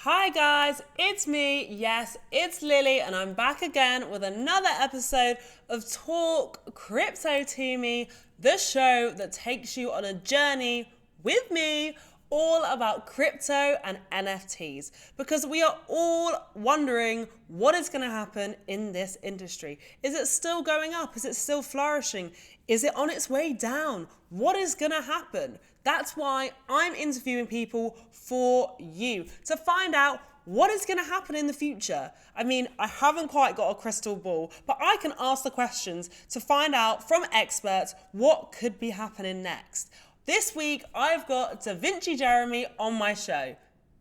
Hi guys, it's me. Yes, it's Lily, and I'm back again with another episode of Talk Crypto to Me, the show that takes you on a journey with me all about crypto and NFTs, because we are all wondering what is going to happen in this industry. Is it still going up? Is it still flourishing? Is it on its way down? What is going to happen? That's why I'm interviewing people for you to find out what is going to happen in the future. I mean, I haven't quite got a crystal ball, but I can ask the questions to find out from experts what could be happening next. This week, I've got Davinci Jeremie on my show.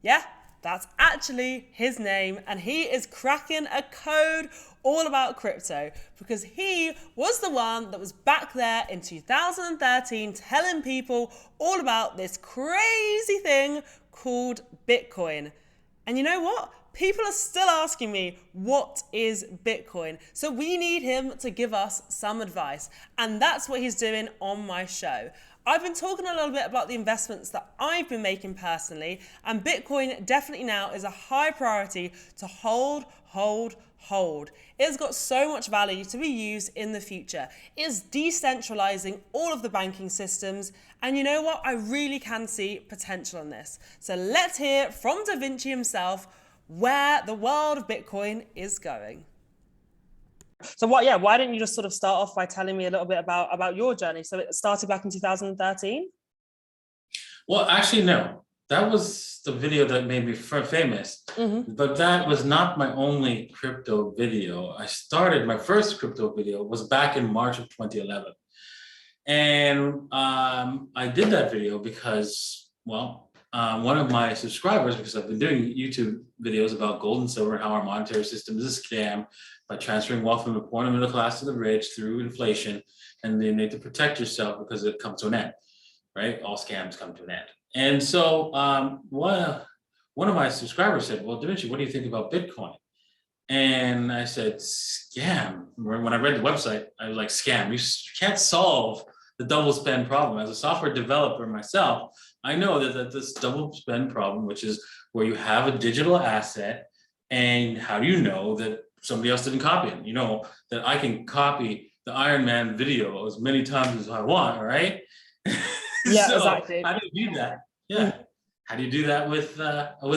Yeah, that's actually his name, and he is cracking a code all about crypto because he was the one that was back there in 2013 telling people all about this crazy thing called Bitcoin. And you know what? People are still asking me, what is Bitcoin? So we need him to give us some advice. And that's what he's doing on my show. I've been talking a little bit about the investments that I've been making personally, and Bitcoin definitely now is a high priority to hold. It's got so much value to be used in the future. It is decentralizing all of the banking systems, and you know what? I really can see potential in this. So let's hear from Davinci himself where the world of Bitcoin is going. So why didn't you just sort of start off by telling me a little bit about your journey? So it started back in 2013? Well, actually, no. That was the video that made me famous. Mm-hmm. But that was not my only crypto video. My first crypto video was back in March of 2011. And I did that video because, one of my subscribers, because I've been doing YouTube videos about gold and silver and how our monetary system is a scam by transferring wealth from the poor and middle class to the rich through inflation, and you need to protect yourself because it comes to an end, right? All scams come to an end. And so one of my subscribers said, well, Davinci, what do you think about Bitcoin? And I said, scam. When I read the website, I was like, scam. You can't solve the double spend problem. As a software developer myself, I know that this double spend problem, which is where you have a digital asset, and how do you know that somebody else didn't copy it? You know that I can copy the Iron Man video as many times as I want, right? Yeah, So exactly. how do you do that? Yeah. How do you do that with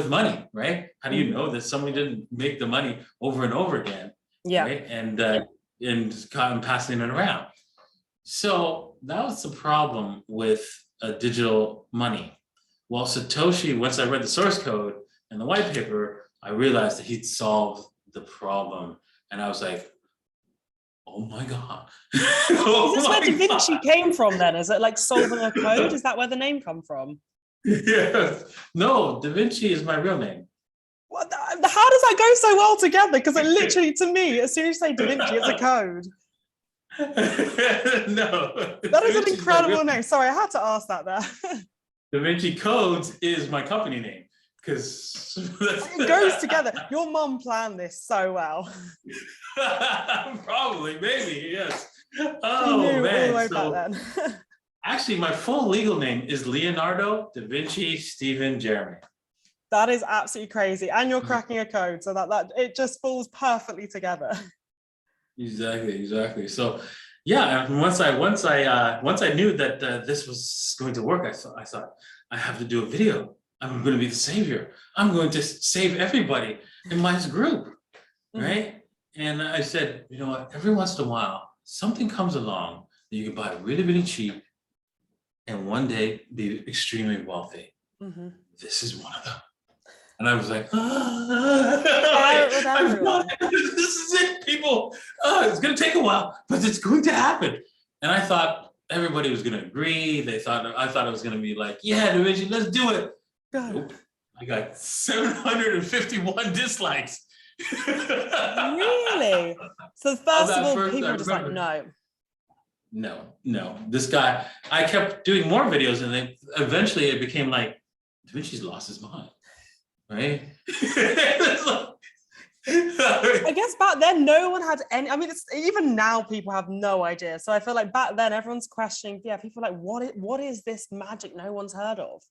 money, right? How do you know that somebody didn't make the money over and over again, Yeah. right? And passing it around. So that was the problem with digital money. Well, Satoshi, once I read the source code and the white paper, I realized that he'd solved the problem, and I was like, oh my God. Is this where Davinci came from then? Is it like solving a code? Is that where the name come from? Yes. No, Davinci is my real name. How does that go so well together? Because it literally, to me, as soon as you say Davinci, it's a code. No. That is an incredible name. Sorry, I had to ask that there. Davinci Codes is my company name. Because it goes together. Your mom planned this so well. Probably, maybe, yes. Oh man! All the way back then. Actually, my full legal name is Leonardo Davinci Stephen Jeremie. That is absolutely crazy, and you're cracking a code, so that it just falls perfectly together. Exactly. So, yeah. And once I knew that this was going to work, I thought I have to do a video. I'm going to be the savior. I'm going to save everybody in my group, right? And I said, you know what? Every once in a while, something comes along that you can buy really, really cheap, and one day be extremely wealthy. This is one of them. And I was like, this is it, people. It's going to take a while, but it's going to happen. And I thought everybody was going to agree. I thought it was going to be like, yeah, Davinci, let's do it. Nope. I got 751 dislikes. Really? So first of all, people were just like, no. This guy, I kept doing more videos, and then eventually it became like, Davinci's lost his mind, right? I guess back then no one had any. I mean, even now people have no idea. So I feel like back then everyone's questioning. Yeah, people are like, what is this magic no one's heard of?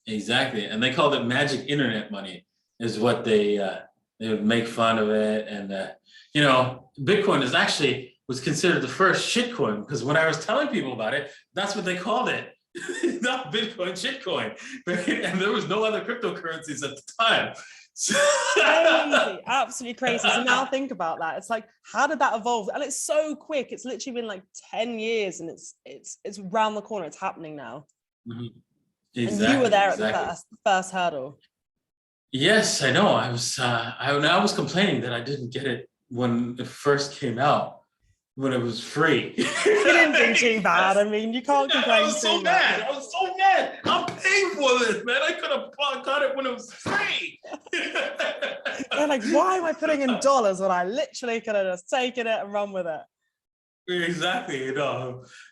Exactly, and they called it magic internet money, is what they would make fun of it, and Bitcoin is actually was considered the first shitcoin because when I was telling people about it, that's what they called it, not Bitcoin, shitcoin, right? And there was no other cryptocurrencies at the time. So Crazy, absolutely crazy. So now think about that. It's like, how did that evolve? And it's so quick. It's literally been like 10 years, and it's around the corner. It's happening now. Mhm. And you were Exactly, there at the exactly. first hurdle. Yes, I know. I was complaining that I didn't get it when it first came out, when it was free. You didn't do too bad. I mean, you can't Yeah, I complain was too so much. mad. I was so mad. I'm paying for this, man. I could have got it when it was free. They're like, why am I putting in dollars when I literally could have just taken it and run with it? Exactly,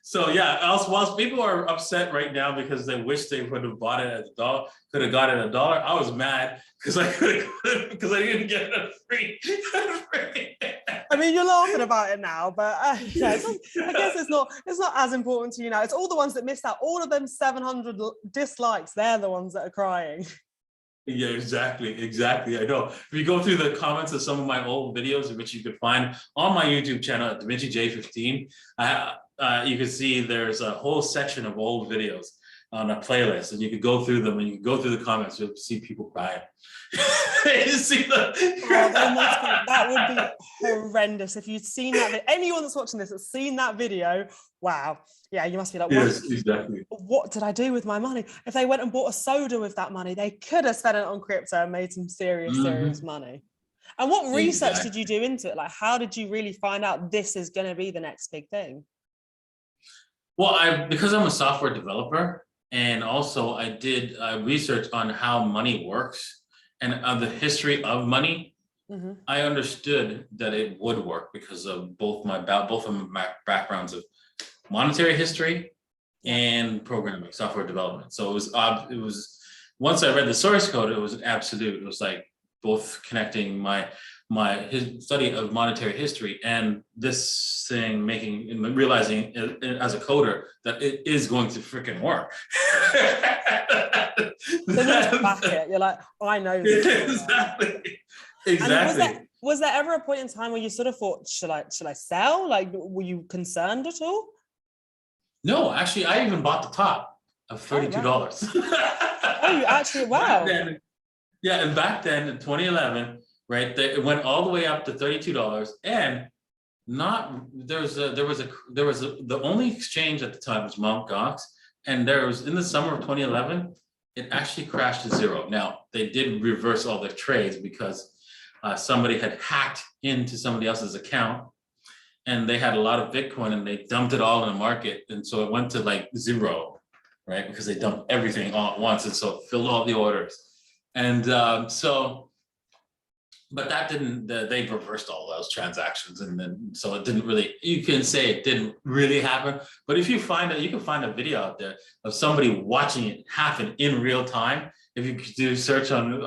So yeah, whilst people are upset right now because they wish they would have bought it at a dollar, could have got it a dollar. I was mad because I because I didn't get it free. I mean, you're laughing about it now, but yeah, I guess it's not as important to you now. It's all the ones that missed out. All of them 700 dislikes. They're the ones that are crying. Yeah, exactly. I know. If you go through the comments of some of my old videos, which you could find on my YouTube channel at Davinci J15, you can see there's a whole section of old videos on a playlist, and you could go through them, and you can go through the comments. You'll see people crying. You see That would be horrendous if you'd seen that. Anyone that's watching this that's seen that video, wow. Yeah, you must be like, yes, exactly. What did I do with my money? If they went and bought a soda with that money, they could have spent it on crypto and made some serious money. And what research did you do into it? Like, how did you really find out this is going to be the next big thing? Well, because I'm a software developer, and also I did research on how money works and the history of money. Mm-hmm. I understood that it would work because of both of my backgrounds of monetary history and programming, software development. So it was once I read the source code, it was an absolute. It was like both connecting my study of monetary history and this thing, realizing as a coder that it is going to freaking work. So you just back it. You're like, I know this. Exactly. Was there ever a point in time where you sort of thought, should I sell? Like, were you concerned at all? No, actually, I even bought the top of $32. Oh, you actually, wow. And back then in 2011, right, it went all the way up to $32, and the only exchange at the time was Mt. Gox, and there was in the summer of 2011, it actually crashed to zero. Now they did reverse all their trades because somebody had hacked into somebody else's account, and they had a lot of Bitcoin, and they dumped it all in the market, and so it went to like zero, right? Because they dumped everything all at once, and so it filled all the orders, and but that didn't. They reversed all those transactions, and then so it didn't really. You can say it didn't really happen, but if you find it, you can find a video out there of somebody watching it happen in real time. If you do search on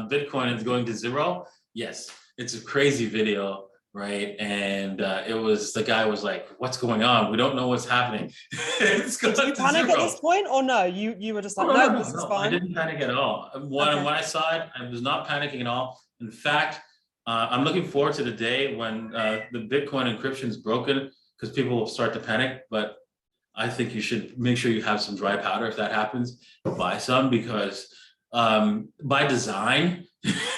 Bitcoin and it's going to zero, yes, it's a crazy video. Right, and the guy was like, "What's going on? We don't know what's happening." Did you panic at this point, or no? You were just like, no, this is fine. I didn't panic at all. When I saw it, I was not panicking at all. In fact, I'm looking forward to the day when the Bitcoin encryption is broken, because people will start to panic. But I think you should make sure you have some dry powder if that happens. Buy some, because by design,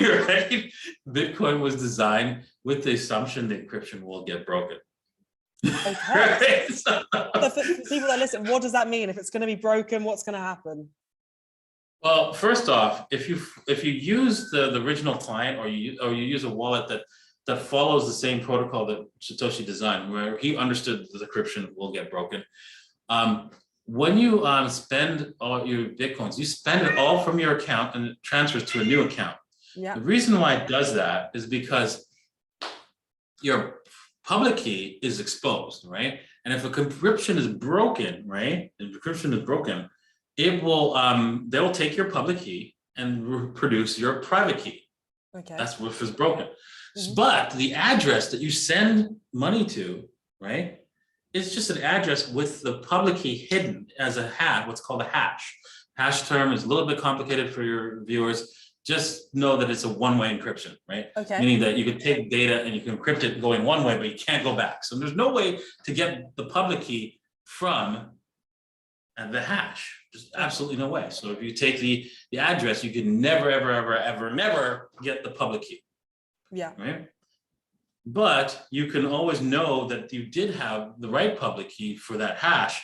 right? Bitcoin was designed with the assumption that encryption will get broken. Okay. Right? So for people that listen, what does that mean? If it's going to be broken, what's going to happen? Well, first off, if you use the original client, or you use a wallet that follows the same protocol that Satoshi designed, where he understood the encryption will get broken. When you spend all your Bitcoins, you spend it all from your account and it transfers to a new account. Yeah. The reason why it does that is because your public key is exposed, right? And if a encryption is broken, right? If encryption is broken, it will they'll take your public key and produce your private key. Okay. That's what is broken. Mm-hmm. But the address that you send money to, right? It's just an address with the public key hidden as a hash, what's called a hash. Hash term is a little bit complicated for your viewers. Just know that it's a one-way encryption, right? Okay. Meaning that you can take data and you can encrypt it going one way, but you can't go back. So there's no way to get the public key from the hash. Just absolutely no way. So if you take the address, you can never, ever, ever, ever, never get the public key. Yeah. Right. But you can always know that you did have the right public key for that hash,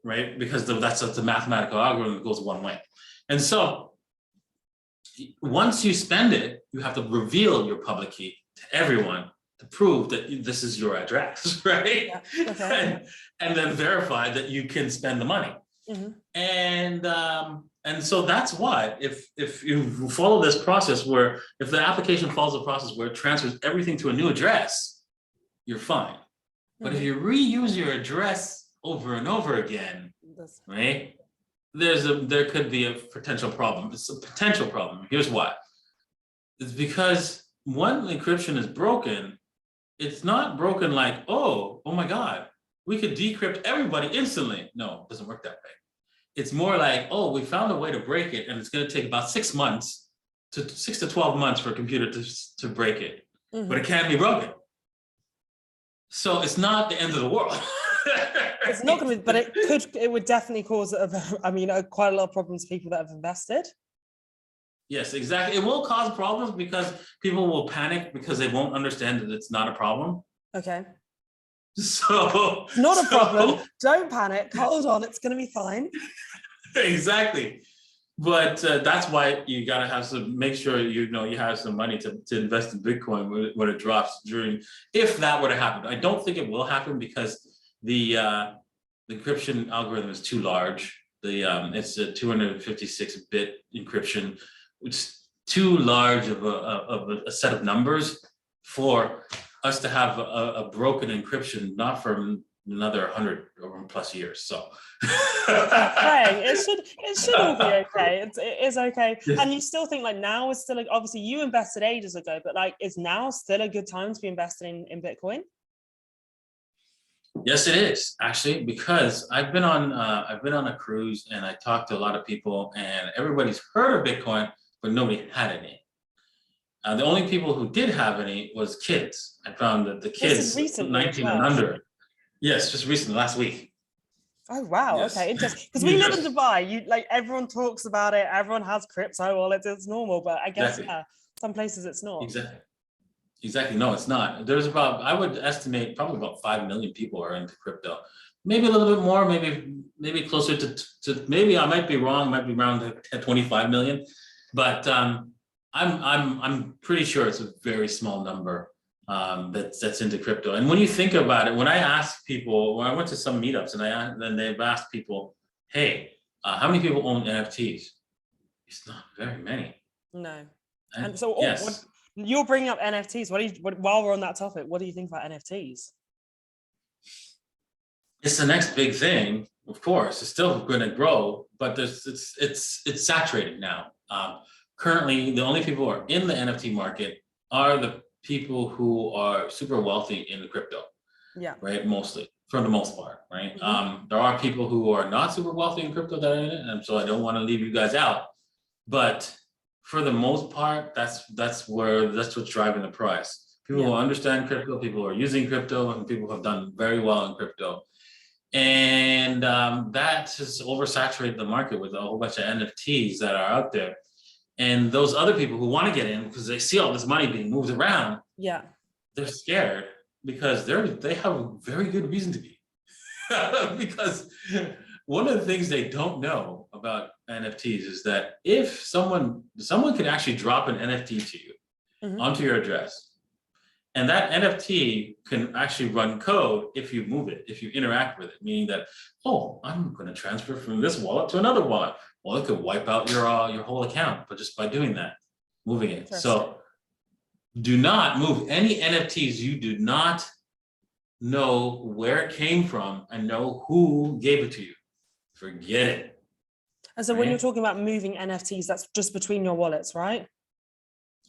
right? Because that's the mathematical algorithm that goes one way. And so once you spend it, you have to reveal your public key to everyone to prove that this is your address, right? Yeah. Okay. and then verify that you can spend the money. Mm-hmm. And so that's why if you follow this process where if the application follows the process where it transfers everything to a new address, you're fine. But if you reuse your address over and over again, right? There could be a potential problem. It's a potential problem. Here's why. It's because when encryption is broken, it's not broken like, oh my God, we could decrypt everybody instantly. No, it doesn't work that way. It's more like, oh, we found a way to break it, and it's going to take about 6 months to 6 to 12 months for a computer to break it, but it can't be broken. So it's not the end of the world. It's not going to be, but it would definitely cause, quite a lot of problems for people that have invested. Yes, exactly. It will cause problems because people will panic because they won't understand that it's not a problem. Okay. So not a problem. Don't panic. Hold on. It's going to be fine. Exactly. But that's why you got to have make sure you have some money to invest in Bitcoin when it drops if that were to happen. I don't think it will happen because the encryption algorithm is too large. It's a 256-bit encryption. It's too large of a set of numbers for us to have a broken encryption, not for another 100 or plus years. So okay, it should all be okay. It is okay. And you still think like now is still obviously you invested ages ago, but like is now still a good time to be investing in Bitcoin? Yes, it is actually, because I've been on a cruise and I talked to a lot of people and everybody's heard of Bitcoin, but nobody had any. The only people who did have any was kids. I found that the kids 19 and under. Yes, just recently, last week. Oh wow! Yes. Okay, interesting. Because we live in Dubai, everyone talks about it. Everyone has crypto wallets. It's normal, but I guess some places it's not. Exactly. No, it's not. There's I would estimate probably about 5 million people are into crypto. Maybe a little bit more. Maybe closer to maybe I might be wrong. Might be around 25 million, but I'm pretty sure it's a very small number that's into crypto. And when you think about it, when I ask people, when I went to some meetups and then they've asked people, hey, how many people own NFTs? It's not very many. No. And so yes. You're bringing up NFTs. While we're on that topic, what do you think about NFTs? It's the next big thing, of course. It's still going to grow, but it's saturated now. Currently, the only people who are in the NFT market are the people who are super wealthy in the crypto. Yeah. Right. Mostly, for the most part. Right. Mm-hmm. There are people who are not super wealthy in crypto that are in it, and so I don't want to leave you guys out. But for the most part, that's what's driving the price. People who understand crypto, people who are using crypto, and people who have done very well in crypto. And that has oversaturated the market with a whole bunch of NFTs that are out there. And those other people who want to get in because they see all this money being moved around, they're scared because they have a very good reason to be. Because one of the things they don't know about NFTs is that if someone can actually drop an NFT to you onto your address, and that NFT can actually run code if you move it, if you interact with it, meaning that, oh, I'm going to transfer from this wallet to another wallet. Well, it could wipe out your whole account, but just by doing that, moving it. So do not move any NFTs you do not know where it came from and know who gave it to you. Forget it. And so when you're talking about moving NFTs, that's just between your wallets, right?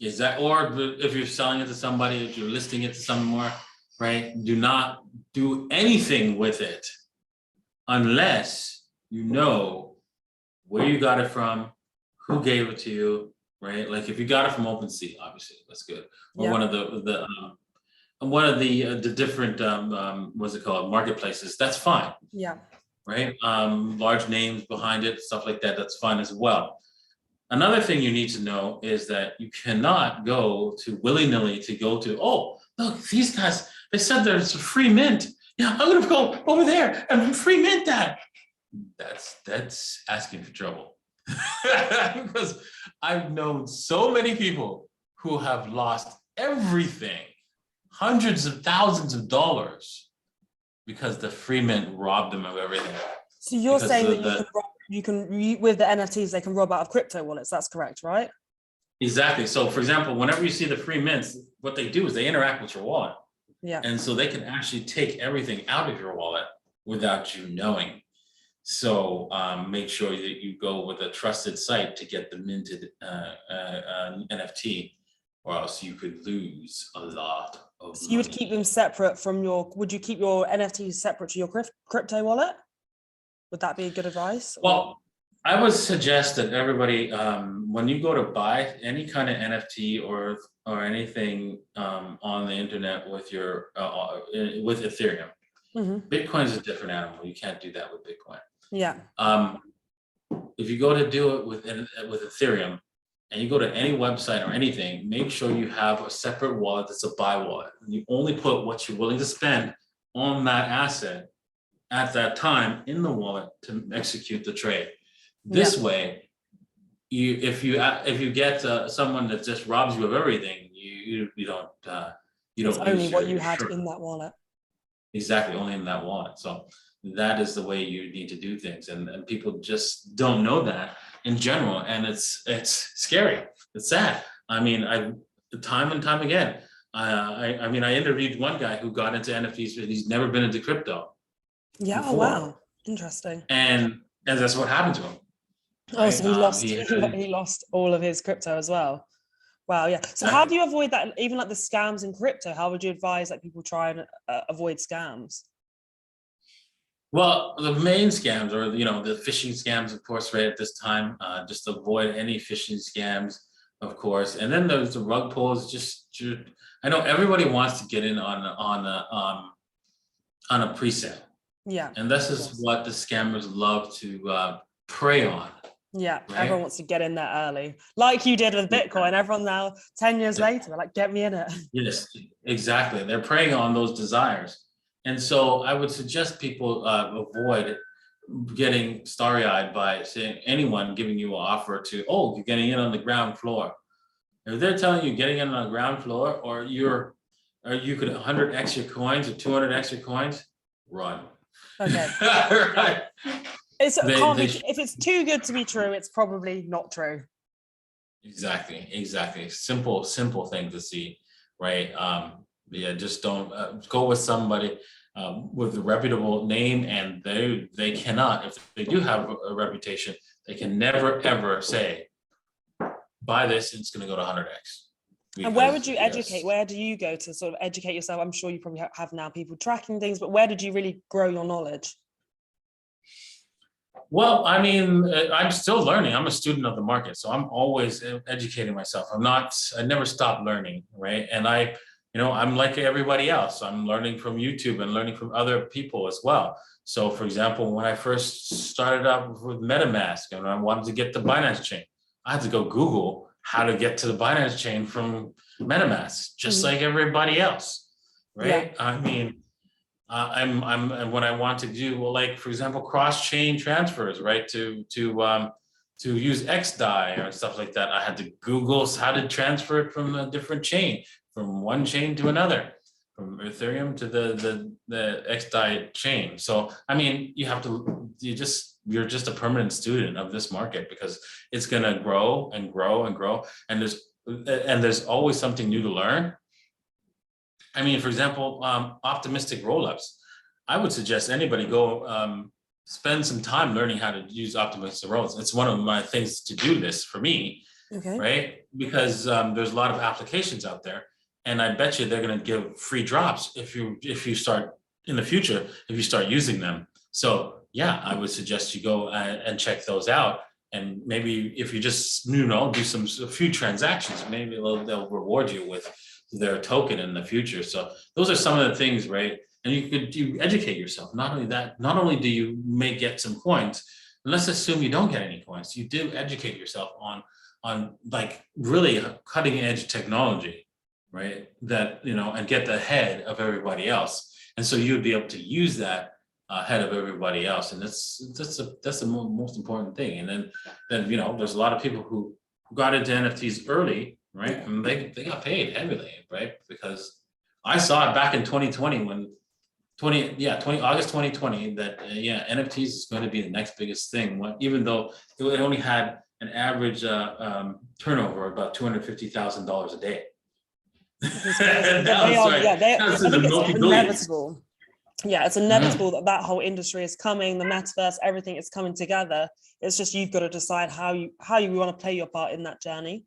Is that, or if you're selling it to somebody, if you're listing it to someone, right? Do not do anything with it unless you know where you got it from, who gave it to you, right? Like if you got it from OpenSea, obviously that's good, or Yeah. one of the different what's it called, marketplaces. That's fine, Yeah. right? Large names behind it, stuff like that. That's fine as well. Another thing you need to know is that you cannot go to willy-nilly to go to, oh, look, these guys, they said there's a free mint. Yeah, I'm gonna go over there and free mint that. That's asking for trouble. Because I've known so many people who have lost everything, hundreds of thousands of dollars, because the free mint robbed them of everything. So you're Because saying that with the NFTs, they can rob out of crypto wallets. That's correct, right? Exactly. So for example, whenever you see the free mints, what they do is they interact with your wallet. Yeah. And so they can actually take everything out of your wallet without you knowing. So make sure that you go with a trusted site to get the minted NFT, or else you could lose a lot of So you would keep them separate from would you keep your NFTs separate to your crypto wallet? Would that be good advice? Well, I would suggest that everybody, when you go to buy any kind of NFT or anything on the internet with your with Ethereum, Bitcoin is a different animal. You can't do that with Bitcoin. Yeah. If you go to do it with Ethereum, and you go to any website or anything, make sure you have a separate wallet that's a buy wallet. And you only put what you're willing to spend on that asset at that time in the wallet to execute the trade. This way, if you get someone that just robs you of everything, you don't it's only what you had in that wallet. Exactly, only in that wallet. So that is the way you need to do things, and people just don't know that in general, and it's scary. It's sad. I mean, time and time again. I mean, I interviewed one guy who got into NFTs, but he's never been into crypto. Yeah. Before. Oh, wow. Interesting. And that's what happened to him. Right? Oh, so he lost all of his crypto as well. Wow. Yeah. So how do you avoid that? Even like the scams in crypto, how would you advise that people try and avoid scams? Well, the main scams are, the phishing scams, of course, right at this time. Just avoid any phishing scams, of course. And then there's the rug pulls. I know everybody wants to get in on a pre-sale. Yeah. And this is what the scammers love to prey on. Yeah, right? Everyone wants to get in there early, like you did with Bitcoin. Everyone now, 10 years later, they're like, get me in it. Yes, exactly. They're preying on those desires. And so I would suggest people avoid getting starry-eyed by saying anyone giving you an offer to, oh, you're getting in on the ground floor. If they're telling you getting in on the ground floor, or you could 100 extra coins or 200 extra coins, run. Okay. Right. If it's too good to be true, it's probably not true. Exactly. Simple thing to see, right? Just don't go with somebody with a reputable name, and they cannot, if they do have a reputation, they can never ever say, buy this and it's going to go to 100x. And where would you educate? Where do you go to sort of educate yourself? I'm sure you probably have now people tracking things, but where did you really grow your knowledge? Well, I mean, I'm still learning. I'm a student of the market, so I'm always educating myself. I never stop learning, right? And I'm like everybody else. I'm learning from YouTube and learning from other people as well. So for example, when I first started out with MetaMask and I wanted to get the Binance chain, I had to go Google how to get to the Binance chain from MetaMask, just like everybody else, right? Yeah. I mean, I'm when I want to do, well, like for example, cross-chain transfers, right? To use XDAI or stuff like that, I had to Google how to transfer it from a different chain, from one chain to another, from Ethereum to the XDAI chain. So I mean, you're just a permanent student of this market, because it's gonna grow and grow and grow, and there's always something new to learn. I mean, for example, optimistic rollups. I would suggest anybody go spend some time learning how to use optimistic rollups. It's one of my things to do this for me, right? Because there's a lot of applications out there, and I bet you they're going to give free drops if you start in the future, if you start using them. So yeah, I would suggest you go and check those out. And maybe if you just, do a few transactions, maybe they'll reward you with their token in the future. So those are some of the things, right? And you educate yourself. Not only that, not only do you may get some coins, and let's assume you don't get any coins, you do educate yourself on like really cutting edge technology, right? That, and get ahead of everybody else. And so you'd be able to use that ahead of everybody else. And that's the most important thing. And then, there's a lot of people who got into NFTs early, right? Yeah. And they got paid heavily, right? Because I saw it back in 2020 when August 2020 that NFTs is going to be the next biggest thing. Even though it only had an average turnover of about $250,000 a day. It's inevitable. Yeah, it's inevitable Mm-hmm. that whole industry is coming, the metaverse, everything is coming together. It's just you've got to decide how you want to play your part in that journey.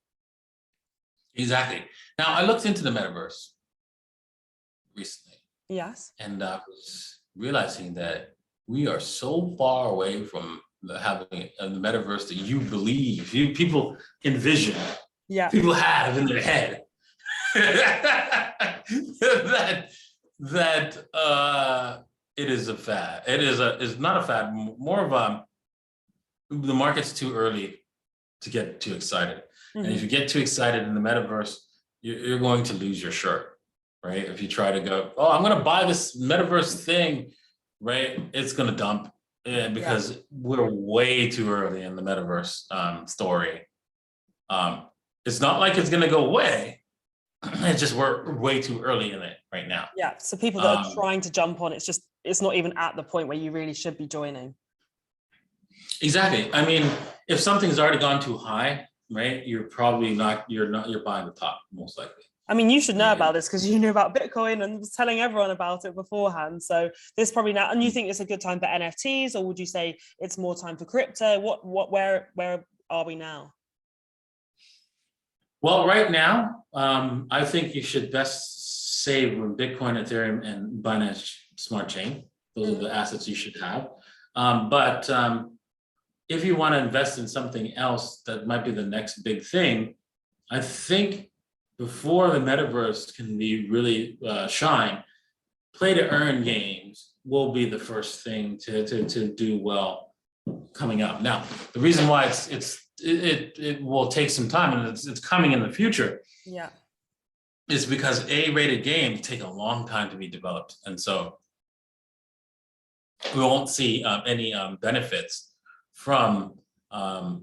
Exactly. Now, I looked into the metaverse recently. Yes. And I was realizing that we are so far away from having the metaverse that you believe, people envision, people have in their head that it is a fad. It's not a fad, more of the market's too early to get too excited. Mm-hmm. And if you get too excited in the metaverse, you're going to lose your shirt. Right? If you try to go, I'm going to buy this metaverse thing, right? It's going to dump because we're way too early in the metaverse story. It's not like it's going to go away. It's just we're way too early in it right now. Yeah. So people that are trying to jump on, it's not even at the point where you really should be joining. Exactly. I mean, if something's already gone too high, right? You're probably you're buying the top most likely. I mean, you should know about this because you knew about Bitcoin and was telling everyone about it beforehand. So this probably now, and you think it's a good time for NFTs, or would you say it's more time for crypto? Where are we now? Well, right now, I think you should best save on Bitcoin, Ethereum, and Binance Smart Chain. Those are the assets you should have. But if you want to invest in something else that might be the next big thing, I think before the metaverse can be really shine, play to earn games will be the first thing to do well coming up. Now, the reason why it will take some time and it's coming in the future. Yeah. Is because A-rated games take a long time to be developed, and so we won't see any benefits from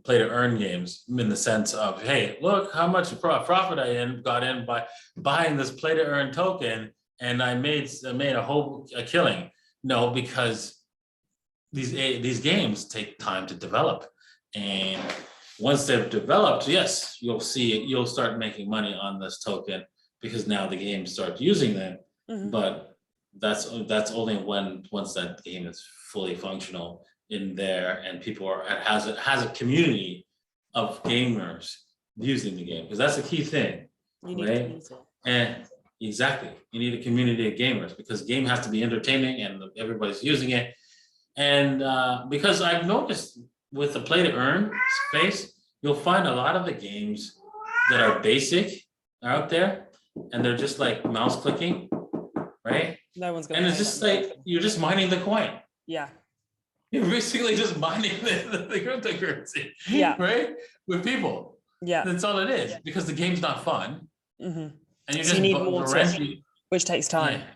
play to earn games in the sense of, hey, look how much profit I got in by buying this play to earn token and I made a killing. No, because these games take time to develop, and once they've developed, yes, you'll start making money on this token because now the game starts using them. Mm-hmm. But that's only once that game is fully functional in there and people has a community of gamers using the game, because that's a key thing. You need a community. And exactly, you need a community of gamers because the game has to be entertaining and everybody's using it. And because I've noticed with the play to earn space, you'll find a lot of the games that are basic out there and they're just like mouse clicking, right? No one's gonna. And it's just like you're just mining the coin. Yeah. You're basically just mining the cryptocurrency, right? With people. Yeah. That's all it is, because the game's not fun. Mm-hmm. And you need more which takes time. Yeah.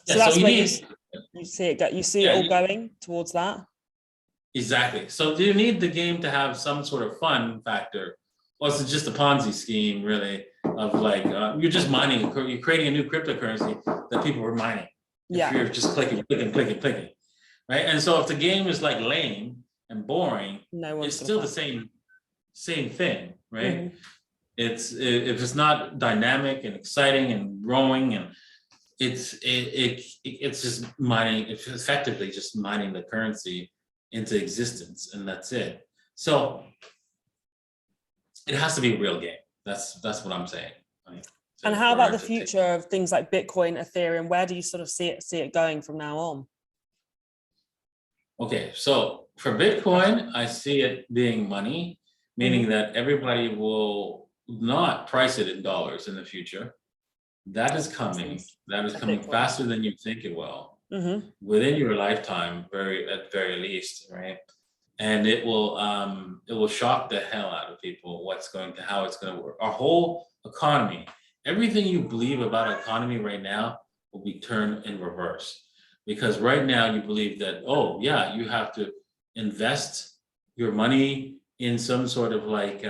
So that's where you see it. You see it all going towards that. Exactly. So do you need the game to have some sort of fun factor? Or is it just a Ponzi scheme, really, of like, you're just mining, you're creating a new cryptocurrency that people are mining. If you're just clicking. Right? And so if the game is like lame and boring, it's still the same thing, right? Mm-hmm. If it's not dynamic and exciting and growing, and it's just mining, it's effectively just mining the currency into existence, and that's it. So it has to be a real game. That's what I'm saying. And how about the future of things like Bitcoin, Ethereum? Where do you sort of see it going from now on? Okay, so for Bitcoin, I see it being money, meaning that everybody will not price it in dollars in the future. That is coming. That is coming Bitcoin. faster than you think it will, within your lifetime, at very least, right? And it will shock the hell out of people how it's going to work. Our whole economy, everything you believe about economy right now will be turned in reverse. Because right now you believe that, oh yeah, you have to invest your money in some sort of like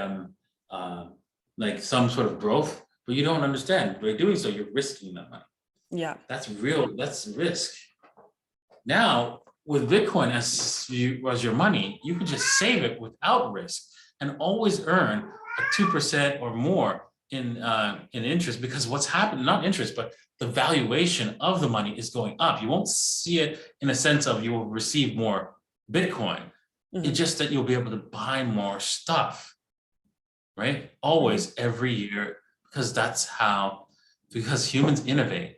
some sort of growth, but you don't understand. By doing so, you're risking that money. Yeah. That's risk. Now, with Bitcoin as your money, you can just save it without risk and always earn a 2% or more in interest, because what's happened, not interest, but the valuation of the money is going up. You won't see it in a sense of you will receive more Bitcoin. It's just that you'll be able to buy more stuff, right? Always, every year, because humans innovate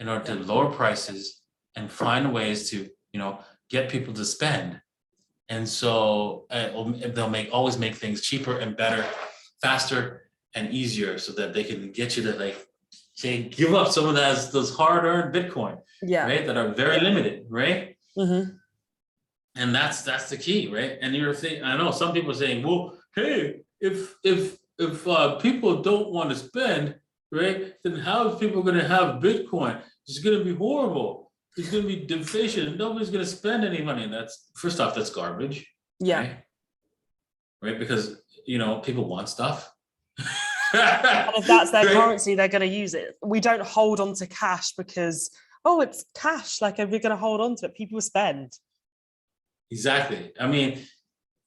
in order to lower prices and find ways to, get people to spend. And so they'll always make things cheaper and better, faster and easier, so that they can get you to say, give up some of those hard-earned Bitcoin, right? That are very limited, right? And that's the key, right? And you're thinking, I know some people are saying, well, hey, if people don't want to spend, right, then how is people going to have Bitcoin? It's going to be horrible. There's going to be deflation. Nobody's going to spend any money. And first off, that's garbage. Yeah. Right? Because, people want stuff. And if that's their currency, they're going to use it. We don't hold on to cash because, it's cash. Like, if you're going to hold on to it, people spend. Exactly. I mean,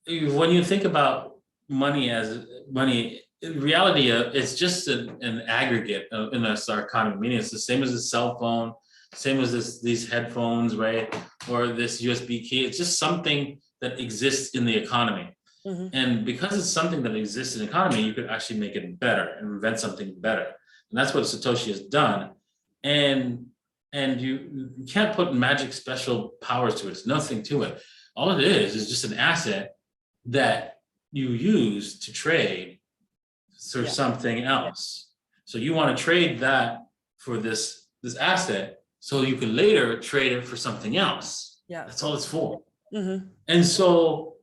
when you think about money as money, in reality, it's just an aggregate in our economy. Meaning, it's the same as a cell phone, same as these headphones, right? Or this USB key. It's just something that exists in the economy. And because it's something that exists in the economy, you could actually make it better and invent something better. And that's what Satoshi has done. And you can't put magic special powers to it. It's nothing to it. All it is just an asset that you use to trade for something else. So you want to trade that for this asset, so you can later trade it for something else. That's all it's for. And so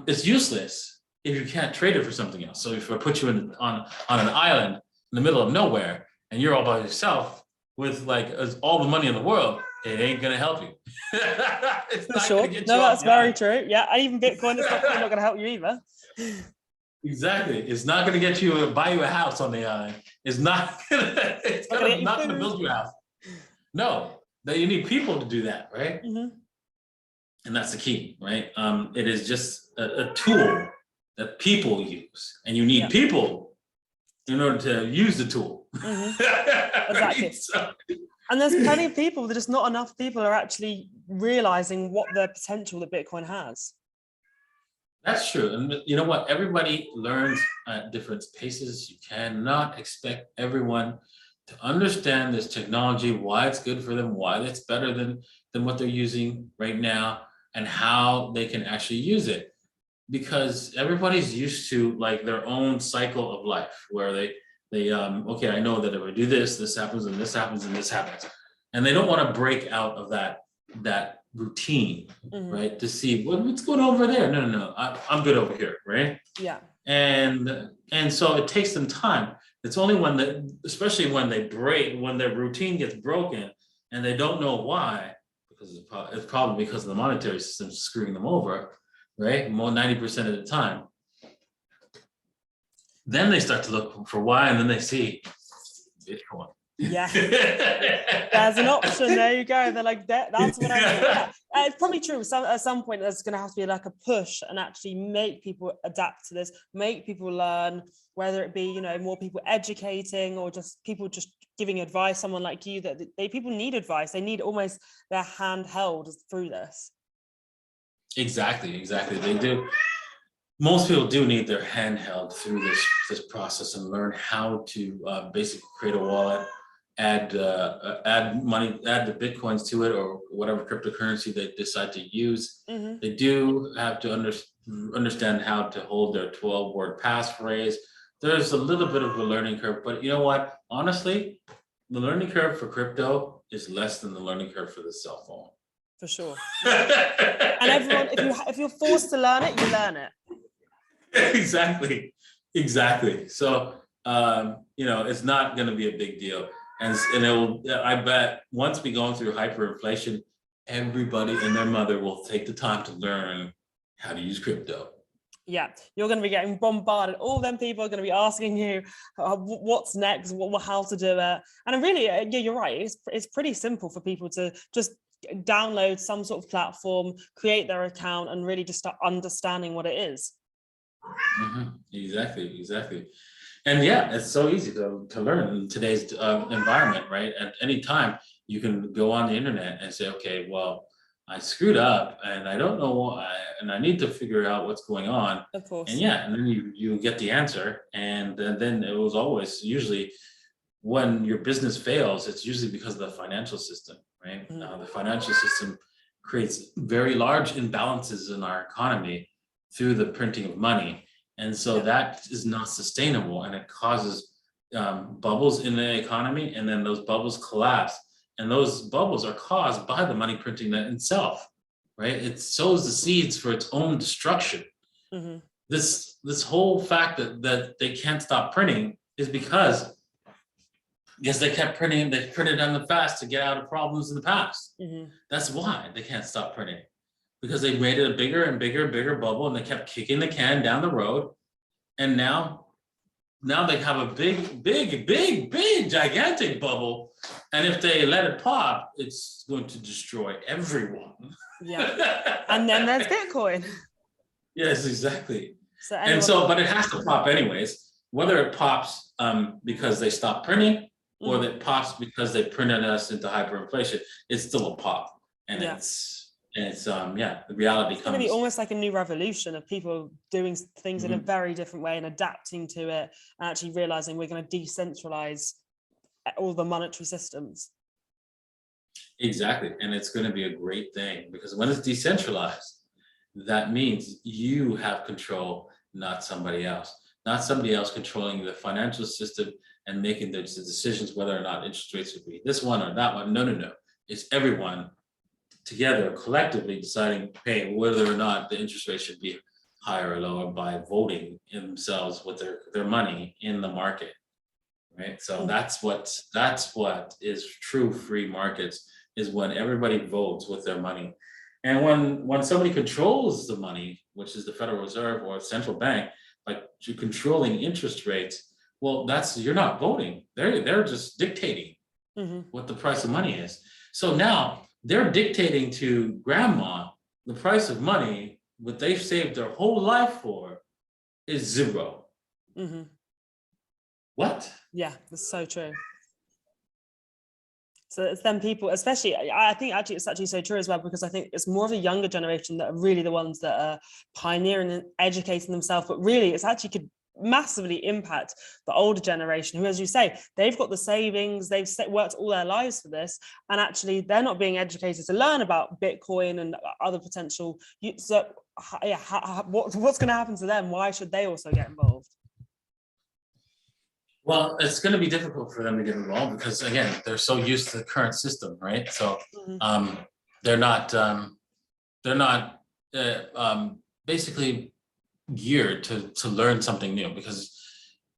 it's useless if you can't trade it for something else. So if I put you on an island in the middle of nowhere and you're all by yourself with all the money in the world, it ain't gonna help you. It's not gonna get you that's very true. Yeah, and even Bitcoin is probably not gonna help you either. Exactly. It's not gonna get you buy you a house on the island. It's not gonna build you a house. No, that you need people to do that, right? And that's the key, right? It is just a tool that people use, and you need people in order to use the tool. Exactly. And there's plenty of people, there's just not enough people are actually realizing what the potential that Bitcoin has. That's true. And you know what? Everybody learns at different paces. You cannot expect everyone to understand this technology, why it's good for them, why it's better than what they're using right now, and how they can actually use it. Because everybody's used to their own cycle of life, where they okay, I know that if I do this happens, and this happens, and this happens. And they don't want to break out of that routine, right? To see what's going on over there. No, I'm good over here, right? Yeah. And so it takes them time. It's only especially when their routine gets broken and they don't know why, because it's probably because the monetary system is screwing them over, right? More 90% of the time. Then they start to look for why, and then they see Bitcoin. Yeah, there's an option. There you go. They're like, that's what I mean. Yeah. It's probably true. At some point, there's going to have to be a push and actually make people adapt to this, make people learn, whether it be more people educating or just people just giving advice. Someone like you, that people need advice. They need almost their hand held through this. Exactly. They do. Most people do need their hand held through this process and learn how to basically create a wallet add money, add the bitcoins to it, or whatever cryptocurrency they decide to use. Mm-hmm. They do have to understand how to hold their 12-word passphrase. There's a little bit of a learning curve, but you know what? Honestly, the learning curve for crypto is less than the learning curve for the cell phone. For sure. And everyone, if you're forced to learn it, you learn it. Exactly. So it's not going to be a big deal, and I bet once we go through hyperinflation, everybody and their mother will take the time to learn how to use crypto. Yeah, you're going to be getting bombarded. All them people are going to be asking you what's next, how to do it. And really, yeah, you're right. It's pretty simple for people to just download some sort of platform, create their account, and really just start understanding what it is. Mm-hmm. Exactly. And yeah, it's so easy to learn in today's environment, right? At any time, you can go on the internet and say, okay, well, I screwed up and I don't know why, and I need to figure out what's going on. Of course. And yeah, and then you get the answer. And then it was always usually when your business fails, it's usually because of the financial system, right? Mm-hmm. The financial system creates very large imbalances in our economy through the printing of money. And so that is not sustainable, and it causes bubbles in the economy, and then those bubbles collapse. And those bubbles are caused by the money printing itself, right? It sows the seeds for its own destruction. Mm-hmm. This whole fact that they can't stop printing is because they kept printing. They printed on the fast to get out of problems in the past. Mm-hmm. That's why they can't stop printing, because they made it a bigger and bigger bubble, and they kept kicking the can down the road. And now they have a big, gigantic bubble. And if they let it pop, it's going to destroy everyone. Yeah. And then there's Bitcoin. Yes, exactly. But it has to pop anyways, whether it pops because they stopped printing, or that it pops because they printed us into hyperinflation, it's still a pop. And the reality comes. It's going to be almost like a new revolution of people doing things in a very different way and adapting to it, and actually realizing we're going to decentralize all the monetary systems. Exactly. And it's going to be a great thing, because when it's decentralized, that means you have control, not somebody else. Not somebody else controlling the financial system and making the decisions whether or not interest rates would be this one or that one. No. It's everyone together collectively deciding, hey, whether or not the interest rate should be higher or lower by voting themselves with their money in the market, right? So that's what is true free markets, is when everybody votes with their money. And when somebody controls the money, which is the Federal Reserve or central bank, like controlling interest rates, well, you're not voting. They're just dictating what the price of money is. So now they're dictating to grandma the price of money, what they've saved their whole life for, is zero. Mm-hmm. What? Yeah, that's so true. So it's them people, especially, I think actually it's actually so true as well, because I think it's more of a younger generation that are really the ones that are pioneering and educating themselves, but really it's actually could massively impact the older generation who, as you say, they've got the savings, they've worked all their lives for this, and actually they're not being educated to learn about Bitcoin and other potential. So what's going to happen to them? Why should they also get involved? Well, it's going to be difficult for them to get involved because, again, they're so used to the current system, right? So they're not basically geared to learn something new, because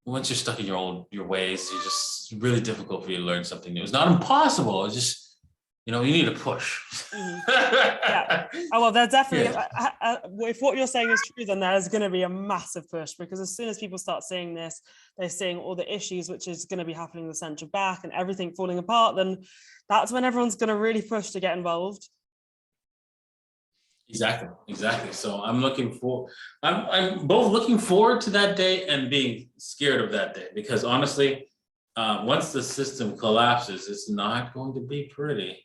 once you're stuck in your ways, it's really difficult for you to learn something new. It's not impossible. It's just, you need to push. Yeah. Oh, well, there's definitely, if what you're saying is true, then there's going to be a massive push, because as soon as people start seeing this, they're seeing all the issues, which is going to be happening in the central bank and everything falling apart, then that's when everyone's going to really push to get involved. Exactly. So I'm both looking forward to that day and being scared of that day, because honestly, once the system collapses, it's not going to be pretty.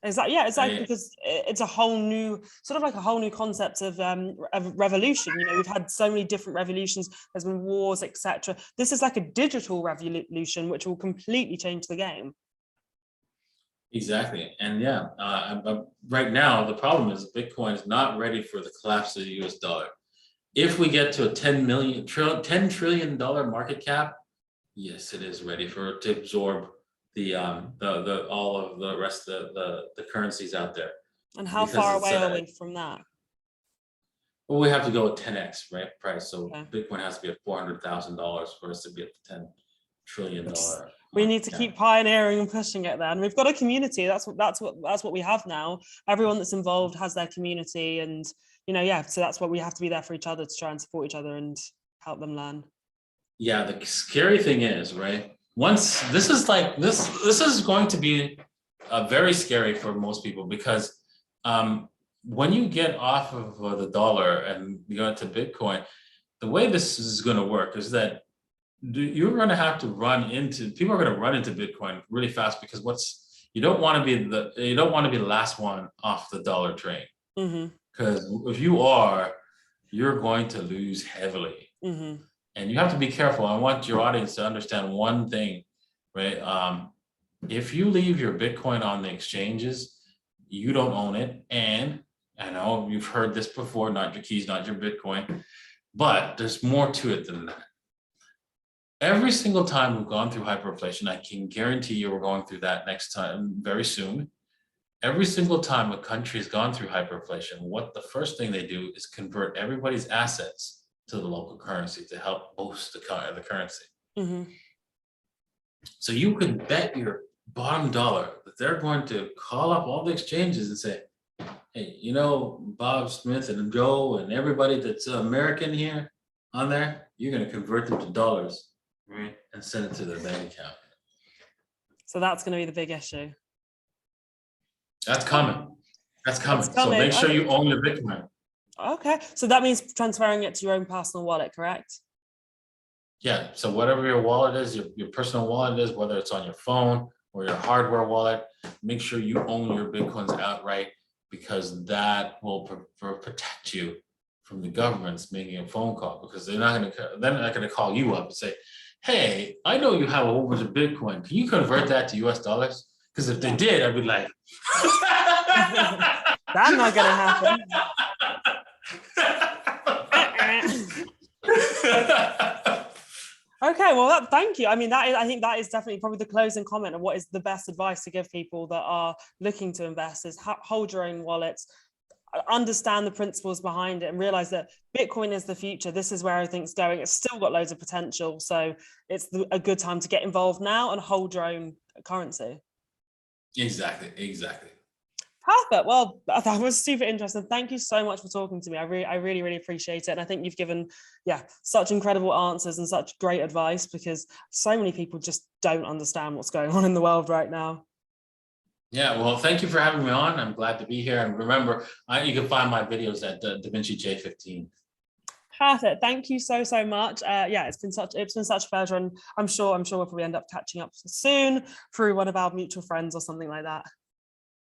Exactly. Yeah, exactly. Because it's a whole new concept of revolution. We've had so many different revolutions. There's been wars, etc. This is like a digital revolution, which will completely change the game. Exactly. And yeah, right now, the problem is Bitcoin is not ready for the collapse of the US dollar. If we get to a $10 trillion market cap, yes, it is ready for it to absorb the all of the rest of the currencies out there, And how because far it's away are we from that? well, we have to go with 10x, right, price. So Okay. Bitcoin has to be at $400,000 for us to be at the $10 trillion We need market to cap. keep pioneering and pushing it there. And we've got a community. That's what we have now. Everyone that's involved has their community, and yeah. So that's what we have to be there for each other to try and support each other and help them learn. Yeah, the scary thing is, right? Once this is like this is going to be very scary for most people, because when you get off of the dollar and you go into Bitcoin, the way this is going to work is that you're going to have to people are going to run into Bitcoin really fast, because you don't want to be the last one off the dollar train, Mm-hmm. because if you are, you're going to lose heavily. Mm-hmm. And you have to be careful. I want your audience to understand one thing, right? If you leave your Bitcoin on the exchanges, you don't own it. And I know you've heard this before, not your keys, not your Bitcoin, but there's more to it than that. Every single time we've gone through hyperinflation, I can guarantee you we're going through that next time very soon. Every single time a country has gone through hyperinflation, what the first thing they do is convert everybody's assets to the local currency to help boost the currency. Mm-hmm. So you could bet your bottom dollar that they're going to call up all the exchanges and say, hey, Bob Smith and Joe and everybody that's American here on there, you're going to convert them to dollars, right, and send it to their bank account. So that's going to be the big issue. That's coming. So make sure you own your Bitcoin. Okay, so that means transferring it to your own personal wallet, correct? Yeah, so whatever your wallet is, your personal wallet is, whether it's on your phone or your hardware wallet, make sure you own your Bitcoins outright, because that will protect you from the government's making a phone call, because they're not going to call you up and say, hey, I know you have a whole bunch of Bitcoin. Can you convert that to US dollars? Because if they did, I'd be like, that's not going to happen. Okay, well, thank you. I mean, I think that is definitely probably the closing comment of what is the best advice to give people that are looking to invest is hold your own wallets, understand the principles behind it, and realize that Bitcoin is the future. This is where everything's going. It's still got loads of potential. So it's a good time to get involved now and hold your own currency. Exactly. Perfect. Well, that was super interesting. Thank you so much for talking to me. I really, really appreciate it. And I think you've given, such incredible answers and such great advice, because so many people just don't understand what's going on in the world right now. Yeah, well, thank you for having me on. I'm glad to be here. And remember, you can find my videos at Davinci J15. Perfect. Thank you so much. It's been such a pleasure, and I'm sure we'll probably end up catching up soon through one of our mutual friends or something like that.